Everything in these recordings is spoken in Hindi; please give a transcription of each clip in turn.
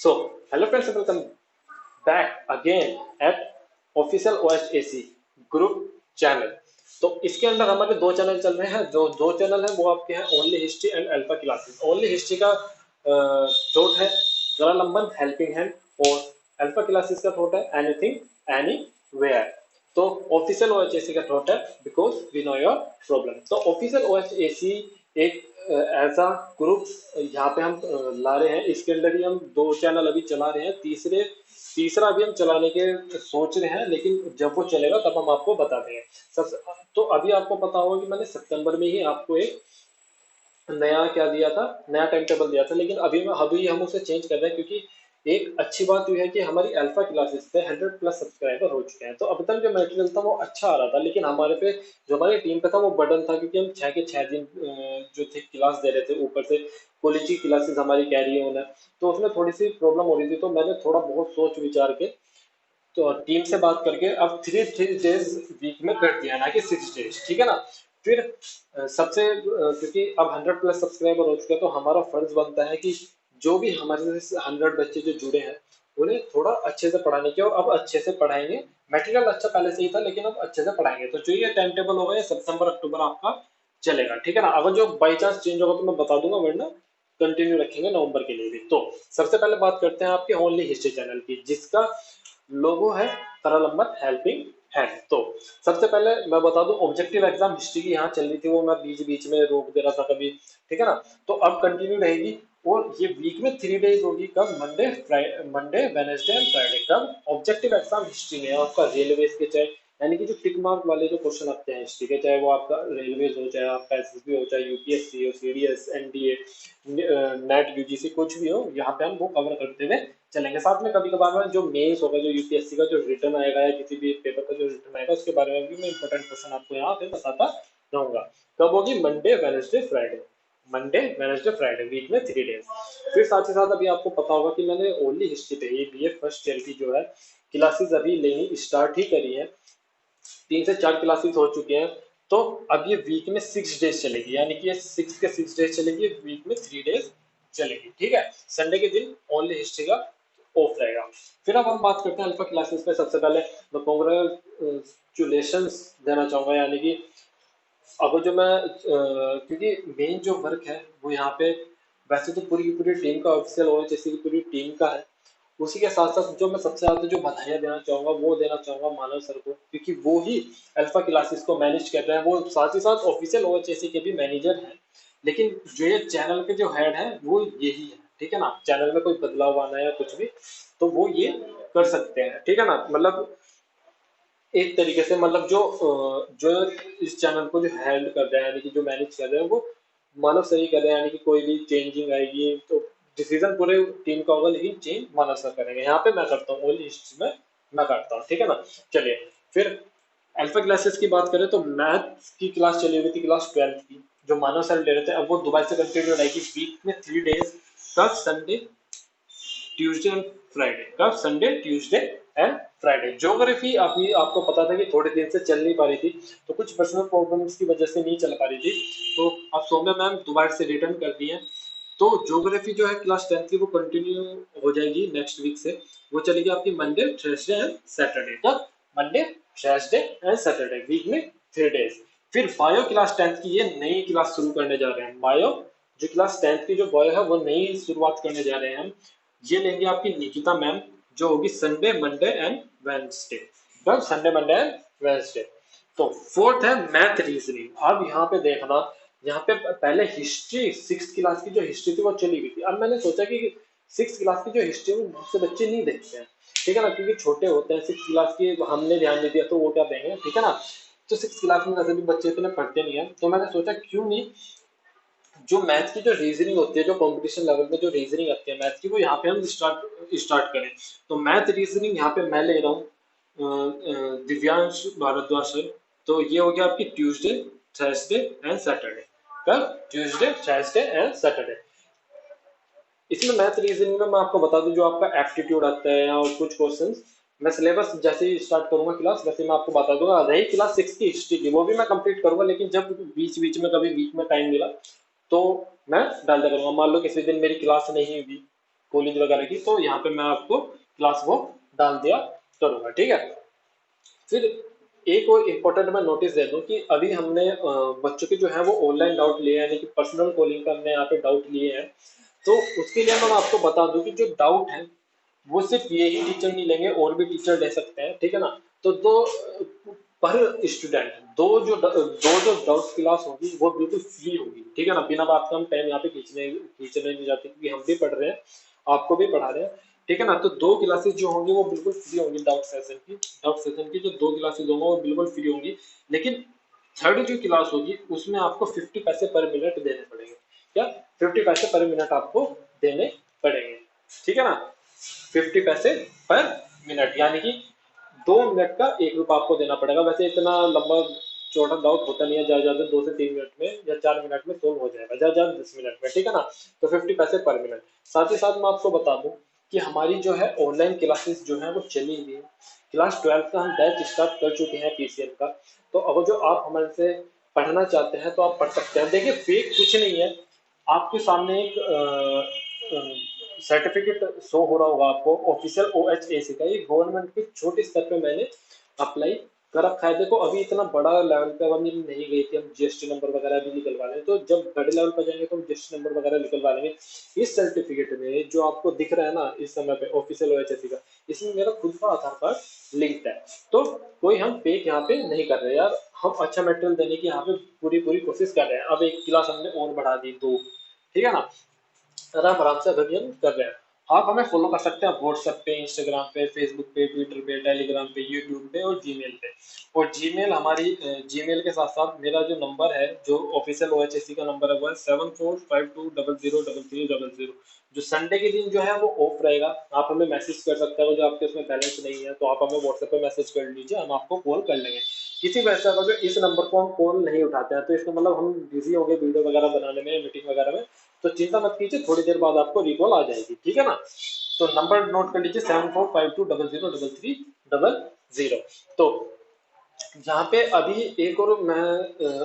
Hello friends, welcome back again at official OHAC group channel. तो इसके अंदर हमारे दो चैनल चल रहे हैं। जो दो चैनल है वो आपके हैं Only History and Alpha Classes. Only History का थॉट है जरा लंबन हेल्पिंग हैंड, और अल्फा क्लासेस का थॉट है एनीथिंग एनी वेयर। तो ऑफिशियल OHAC का थॉट है because we know your problem. तो ऑफिशियल OHAC एक ऐसा ग्रुप यहाँ पे हम ला रहे हैं। इसके अंदर ही हम दो चैनल अभी चला रहे हैं, तीसरा भी हम चलाने के सोच रहे हैं, लेकिन जब वो चलेगा तब हम आपको बताते हैं। सबसे तो अभी आपको पता होगा कि मैंने सितंबर में ही आपको एक नया क्या दिया था, नया टाइम टेबल दिया था, लेकिन अभी हम उसे चेंज कर रहे हैं क्योंकि एक अच्छी बात यह है कि हमारी अल्फा क्लासेस पे 100+ सब्सक्राइबर हो चुके हैं। तो अब तक जो मटेरियल था वो अच्छा आ रहा था, लेकिन हमारे पे जो हमारी टीम पे था वो बर्डन था, क्योंकि हम 6 के 6 दिन जो थे क्लास दे रहे थे, ऊपर से कॉलेज की क्लासेस हमारी कैरी ऑन है, तो उसमें थोड़ी सी प्रॉब्लम हो रही थी। तो मैंने थोड़ा बहुत सोच विचार के तो टीम से बात करके अब 3 डेज वीक में कर दिया, ना कि 6 डेज, ठीक है ना। फिर क्योंकि अब 100+ सब्सक्राइबर हो चुके हैं, तो हमारा फर्ज बनता है कि जो भी हमारे से 100 बच्चे जो जुड़े हैं उन्हें थोड़ा अच्छे से पढ़ाने की, और अब अच्छे से पढ़ाएंगे। मटेरियल अच्छा पहले से ही था, लेकिन अब अच्छे से पढ़ाएंगे। तो जो ये टाइम टेबल होगा ये सितंबर अक्टूबर आपका चलेगा, ठीक है ना। अगर जो बाई चांस चेंज होगा तो मैं बता दूंगा, वरना कंटिन्यू रखेंगे नवंबर के लिए भी। तो सबसे पहले बात करते हैं आपके ओनली हिस्ट्री चैनल की, जिसका लोगो है तरल नंबर हेल्पिंग हैंड। तो सबसे पहले मैं बता दूं, ऑब्जेक्टिव एग्जाम हिस्ट्री की यहाँ चल रही थी, वो मैं बीच बीच में रोक दे रहा था कभी, ठीक है ना। तो अब कंटिन्यू रहेगी, और ये वीक में 3 डेज होगी। कब? Monday Wednesday and Friday. कब? ऑब्जेक्टिव एग्जाम हिस्ट्री में आपका रेलवे के, चाहे यानी कि जो टिक मार्क वाले जो क्वेश्चन आते हैं हिस्ट्री के, चाहे वो आपका रेलवे हो, चाहे आपका SSB हो, चाहे UPSC हो, CDS, NDA, नेट, UGC, कुछ भी हो, यहाँ पे हम वो कवर करते हुए चलेंगे। साथ में कभी कभार में जो मेंस होगा, जो UPSC का जो रिटर्न आएगा, या किसी भी पेपर का जो रिटर्न आएगा, उसके बारे में भी मैं इंपॉर्टेंट क्वेश्चन आपको यहाँ पे बताता रहूंगा। कब होगी? Monday Wednesday Friday. Monday Wednesday Friday, week में 3 डेज। फिर साथ ही साथ अभी आपको पता होगा कि मैंने ओनली हिस्ट्री पे ही BA फर्स्ट ईयर की जो है क्लासेस अभी लेनी स्टार्ट ही करी है। 3 से 4 क्लासेस हो चुके हैं। तो अब ये वीक में 6 डेज चलेगी, यानी कि ये 6 के 6 डेज चलेगी, वीक में 3 डेज चलेगी, ठीक है। संडे के दिन ओनली हिस्ट्री का ऑफ रहेगा। फिर अब हम बात करते हैं अल्फा क्लासेस में। सबसे पहले मैं कॉन्ग्रेचुलेशन देना चाहूंगा, यानी कि अब जो मैं क्योंकि मेन जो वर्क है वो यहाँ पे वैसे तो पूरी की पूरी टीम का, ऑफिशियल हो जैसे की पूरी टीम का है। उसी के साथ साथ जो मैं सबसे ज्यादा जो बधाइयां देना चाहूंगा वो देना चाहूंगा मानव सर को, क्योंकि वो ही अल्फा क्लासेस को मैनेज कर रहे हैं। वो साथ ही साथ ऑफिशियल OHAC के भी मैनेजर हैं, लेकिन जो ये चैनल के जो हेड है वो यही है, ठीक है ना। चैनल में कोई बदलाव आना है या कुछ भी तो वो ये कर सकते हैं, ठीक है ना। मतलब एक तरीके से, मतलब जो इस चैनल को जो हैंड कर रहे हैं, यानी कि जो मैनेज कर रहे हैं, वो मानव सही कर रहे हैं। यानी कि कोई भी चेंजिंग आएगी तो डिसीजन पूरे टीम का होगा, लेकिन चेंज मानव सर करेंगे। यहाँ पे मैं करता हूँ ओनली हिस्ट्री में, मैं करता हूँ, ठीक है ना। चलिए फिर अल्फा क्लासेस की बात करें तो मैथ की क्लास चली हुई थी, क्लास 12th की, जो मानव सर ले रहे थे। अब वो दोबारा से कंटिन्यू रहेगी वीक में 3 डेज। कब? Sunday, Tuesday and Friday. कब? Sunday, Tuesday and Friday. Geography अभी आपको पता था कि थोड़े दिन से चल नहीं पा रही थी, तो कुछ पर्सनल प्रॉब्लम्स की वजह से नहीं चल पा रही थी। तो अब सौम्या मैम दोबारा से रिटर्न कर दी है। तो ज्योग्राफी जो है क्लास 10th की वो कंटिन्यू हो जाएगी नेक्स्ट वीक से। वो चलेगी आपकी मंडे, थर्सडे एंड सैटरडे। तक Monday, Thursday and Saturday, week में 3 डेज। फिर बायो क्लास 10th की ये नई क्लास शुरू करने जा रहे हैं। बायो जो क्लास 10th की जो बायो है वो नई शुरुआत करने जा रहे हैं हम। ये लेंगे आपकी निकिता मैम, जो होगी संडे, मंडे एंड वेंसडे। कब? Sunday, Monday and Wednesday. तो फोर्थ है मैथ रीजनिंग। अब यहाँ पे देखना, यहाँ पे पहले हिस्ट्री 6th क्लास की जो हिस्ट्री थी वो चली गई थी। अब मैंने सोचा कि 6th क्लास की जो हिस्ट्री वो बहुत से बच्चे नहीं देखते हैं, ठीक है ना, क्योंकि छोटे होते हैं। 6th क्लास की हमने ध्यान नहीं दिया तो वो क्या देंगे, ठीक है ना। तो 6th क्लास में वैसे भी बच्चे इतने पढ़ते नहीं है, तो मैंने सोचा क्यों नहीं जो मैथ की जो रीजनिंग होती है, जो कंपटीशन लेवल में जो रीजनिंग आती है मैथ की, वो यहाँ पे हम स्टार्ट करें। तो मैथ रीजनिंग यहाँ पे मैं ले रहा हूँ दिव्यांश भारद्वाज सर। तो ये हो गया आपकी ट्यूसडे, थर्सडे एंड सैटरडे। कब? Tuesday, Thursday and Saturday. इसमें मैथ रीजनिंग में मैं आपको बता दूं, जो आपका एप्टीट्यूड आता है या कुछ क्वेश्चंस, मैं सिलेबस जैसे ही स्टार्ट करूंगा क्लास वैसे मैं आपको बता दूंगा। रही क्लास 6 की हिस्ट्री की, वो भी मैं कंप्लीट करूंगा, लेकिन जब बीच बीच में कभी वीक में टाइम मिला तो मैं डाल दिया करूंगा। मान लो किसी दिन मेरी क्लास नहीं हुई, कॉलेज वगैरह की, तो यहाँ पे मैं आपको क्लास वो डाल दिया करूंगा, ठीक है। फिर एक और इम्पोर्टेंट मैं नोटिस दे दूं कि अभी हमने बच्चों के जो है वो ऑनलाइन डाउट लिए हैं, यानी कि पर्सनल कॉलिंग पर हमने यहाँ पे डाउट लिए हैं। तो उसके लिए मैं आपको बता दूं कि जो डाउट है वो सिर्फ ये ही टीचर नहीं लेंगे, और भी टीचर ले सकते हैं, ठीक है ना। तो दो पर स्टूडेंट दो जो डाउट क्लास होगी वो बिल्कुल फ्री होगी, ठीक है ना। बिना बात का हम टाइम यहाँ पे खींचने नहीं जाते, क्योंकि हम भी पढ़ रहे हैं, आपको भी पढ़ा रहे हैं, ठीक है ना। तो दो क्लासेस जो होंगी वो बिल्कुल फ्री होंगी, डाउट सेशन की जो दो क्लासेस होंगी वो बिल्कुल फ्री होंगी। लेकिन थर्ड जो क्लास होगी उसमें आपको 50 पैसे पर मिनट देने पड़ेंगे। क्या? 50 पैसे पर मिनट आपको देने पड़ेंगे, ठीक है ना। 50 पैसे पर मिनट, यानी कि 2 मिनट का 1 रुपया आपको देना पड़ेगा। वैसे इतना लंबा चौड़ा डाउट होता नहीं है, ज्यादा ज्यादा 2 से 3 मिनट में या 4 मिनट में सोल्व हो जाएगा, ज्यादा ज्यादा 10 मिनट में, ठीक है ना। तो 50 पैसे पर मिनट। साथ ही साथ मैं आपको बता दूं कि हमारी जो है ऑनलाइन क्लासेस जो है वो चली हुई है। क्लास 12 का हम बैच स्टार्ट कर चुके हैं पीसीएम का। तो अगर जो आप हमारे से पढ़ना चाहते हैं तो आप पढ़ सकते हैं। देखिए फेक कुछ नहीं है, आपके सामने एक सर्टिफिकेट शो हो रहा होगा आपको, ऑफिशियल OHAC का। ये गवर्नमेंट के छोटे स्तर पे मैंने अप्लाई कर रखा है। देखो अभी इतना बड़ा लेवल पे अभी नहीं गई थी, हम जीएसटी नंबर वगैरह भी निकलवा लें, तो जब बड़े लेवल पर जाएंगे तो हम जीएसटी नंबर वगैरह निकलवा लेंगे। इस सर्टिफिकेट में जो आपको दिख रहा है ना इस समय पे ऑफिशियल OHAC का, इसमें मेरा खुद का आधार कार्ड लिंक्ड है। तो कोई हम फेक यहाँ पे नहीं कर रहे यार, हम अच्छा मटेरियल देने की यहाँ पे पूरी पूरी कोशिश कर रहे हैं। अब एक क्लास हमने और बढ़ा दी 2, ठीक है ना। आराम आराम से अभी हम कर रहे हैं। आप हमें फॉलो कर सकते हैं व्हाट्सएप पे, इंस्टाग्राम पे, फेसबुक पे, ट्विटर पे, टेलीग्राम पे, यूट्यूब पे और जीमेल पे। और जीमेल हमारी जीमेल के साथ साथ मेरा जो नंबर है, जो ऑफिशियल OHAC का नंबर है, वो है 7452003300। जो संडे के दिन जो है वो ऑफ रहेगा, आप हमें मैसेज कर सकते हो। जो आपके उसमें बैलेंस नहीं है तो आप हमें व्हाट्सएप पे मैसेज कर लीजिए, हम आपको कॉल कर लेंगे। किसी वजह से अगर इस नंबर को हम कॉल नहीं उठाते हैं तो इसका मतलब हम बिजी होंगे वीडियो वगैरह बनाने में, मीटिंग वगैरह में। तो चिंता मत कीजिए, थोड़ी देर बाद आपको रिकॉल आ जाएगी, ठीक है ना। तो नंबर नोट कर लीजिए 7452003300। तो यहाँ पे अभी एक और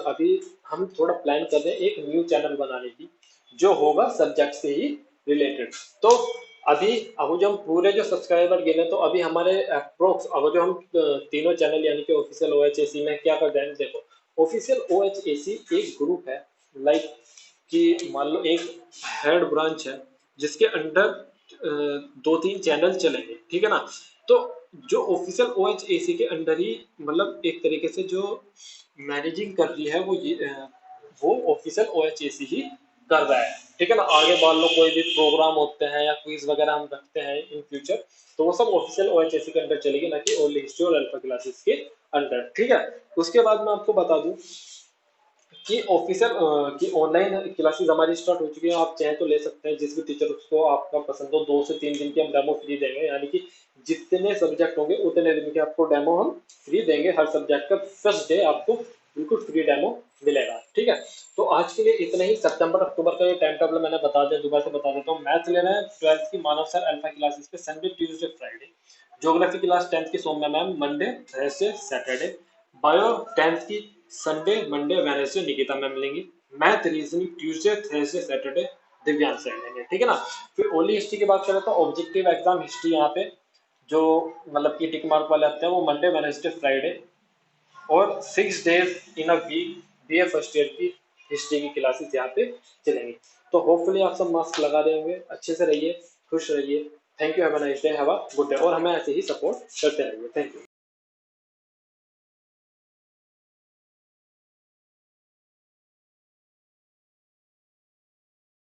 अभी हम थोड़ा प्लान कर रहे हैं एक न्यू चैनल बनाने की, जो होगा सब्जेक्ट से ही रिलेटेड। तो अभी अब जो हम पूरे जो सब्सक्राइबर गिने, तो अभी हमारे अप्रोक्स अगर जो हम तीनों चैनल यानी कि ऑफिशियल OHAC में क्या कर रहे हैं, देखो ऑफिशियल OHAC एक ग्रुप है, लाइक कि मान लो एक हेड ब्रांच है जिसके अंडर 2-3 चैनल चलेंगे, ठीक है ना। तो जो ऑफिशियल OHAC के अंडर ही मतलब एक तरीके से जो मैनेजिंग कर रही है वो ऑफिशियल OHAC ही कर रहा है, ठीक है ना। आगे मान लो कोई भी प्रोग्राम होते हैं या क्विज वगैरह हम रखते हैं इन फ्यूचर, तो वो सब ऑफिशियल OHAC के अंडर चलेगी, ना कि ओनली हिस्ट्री और अल्फा क्लासेस के अंडर, ठीक है। उसके बाद मैं आपको बता दूं कि ऑफिशियल कि ऑनलाइन क्लासेस हमारी स्टार्ट हो चुकी है। आप चाहें तो ले सकते हैं, जिस भी टीचर उसको आपका पसंद हो। 2 से 3 दिन की हम डेमो फ्री देंगे, यानी कि जितने सब्जेक्ट होंगे उतने दिन के आपको डेमो हम फ्री देंगे। हर सब्जेक्ट का फर्स्ट डे आपको बिल्कुल फ्री डेमो मिलेगा, ठीक है। तो आज के लिए इतना ही। सितंबर अक्टूबर का ये टाइम टेबल मैंने बता दिया, दोबारा से बता देता हूँ। मैथ ले रहे हैं 12th की मानव सर अल्फा क्लासेस पे Sunday Tuesday Friday. Geography class 10th की Saumya ma'am Monday Thursday Saturday. Bio 10th की Sunday Monday Wednesday Nikita ma'am लेंगी। Math reasoning Tuesday Thursday Saturday Divyansh sir लेंगे, ठीक है ना। फिर ओनली हिस्ट्री की बात करें तो ऑब्जेक्टिव एग्जाम हिस्ट्री यहाँ पे जो मतलब कि टिक मार्क वाले आते हैं वो मंडे वेडनेसडे फ्राइडे, और 6 days in a week BA first year की हिस्ट्री की क्लासेस यहाँ पे चलेंगी। तो होपफुली आप सब मास्क लगा रहे होंगे, अच्छे से रहिए, खुश रहिए। Thank you, have a nice day, have a good day, और हमें ऐसे ही सपोर्ट करते रहिए। Thank you.